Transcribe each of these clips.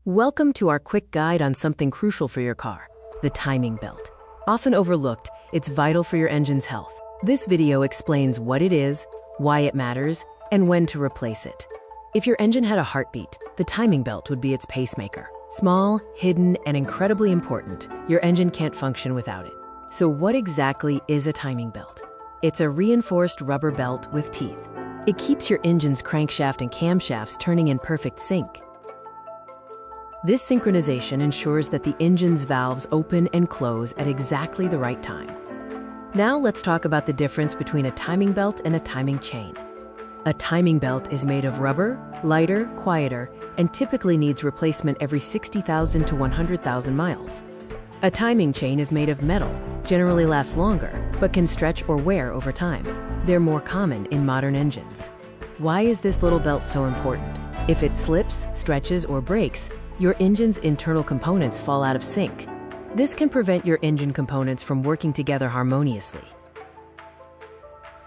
Welcome to our quick guide on something crucial for your car, the timing belt. Often overlooked, it's vital for your engine's health. This video explains what it is, why it matters, and when to replace it. If your engine had a heartbeat, the timing belt would be its pacemaker. Small, hidden, and incredibly important, your engine can't function without it. So what exactly is a timing belt? It's a reinforced rubber belt with teeth. It keeps your engine's crankshaft and camshafts turning in perfect sync. This synchronization ensures that the engine's valves open and close at exactly the right time. Now let's talk about the difference between a timing belt and a timing chain. A timing belt is made of rubber, lighter, quieter, and typically needs replacement every 60,000 to 100,000 miles. A timing chain is made of metal, generally lasts longer, but can stretch or wear over time. They're more common in modern engines. Why is this little belt so important? If it slips, stretches, or breaks, your engine's internal components fall out of sync. This can prevent your engine components from working together harmoniously.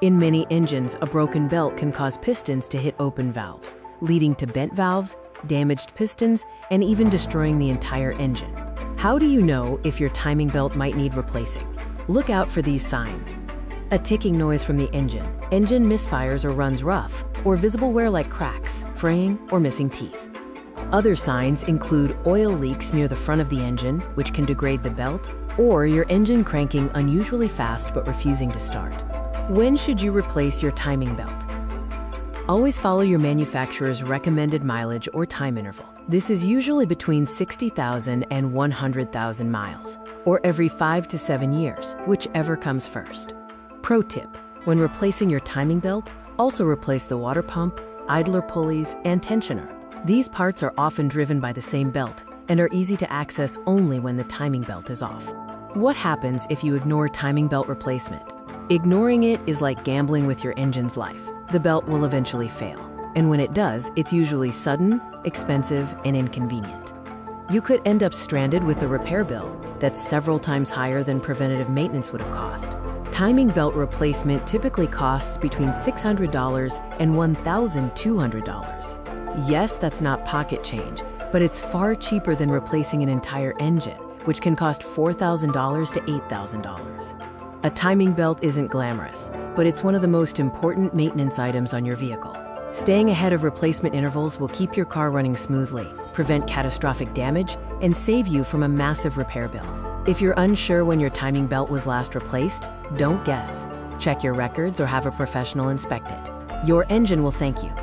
In many engines, a broken belt can cause pistons to hit open valves, leading to bent valves, damaged pistons, and even destroying the entire engine. How do you know if your timing belt might need replacing? Look out for these signs. A ticking noise from the engine misfires or runs rough, or visible wear like cracks, fraying, or missing teeth. Other signs include oil leaks near the front of the engine, which can degrade the belt, or your engine cranking unusually fast but refusing to start. When should you replace your timing belt? Always follow your manufacturer's recommended mileage or time interval. This is usually between 60,000 and 100,000 miles, or every 5 to 7 years, whichever comes first. Pro tip: when replacing your timing belt, also replace the water pump, idler pulleys, and tensioner. These parts are often driven by the same belt and are easy to access only when the timing belt is off. What happens if you ignore timing belt replacement? Ignoring it is like gambling with your engine's life. The belt will eventually fail, and when it does, it's usually sudden, expensive, and inconvenient. You could end up stranded with a repair bill that's several times higher than preventative maintenance would have cost. Timing belt replacement typically costs between $600 and $1,200. Yes, that's not pocket change, but it's far cheaper than replacing an entire engine, which can cost $4,000 to $8,000. A timing belt isn't glamorous, but it's one of the most important maintenance items on your vehicle. Staying ahead of replacement intervals will keep your car running smoothly, prevent catastrophic damage, and save you from a massive repair bill. If you're unsure when your timing belt was last replaced, don't guess. Check your records or have a professional inspect it. Your engine will thank you.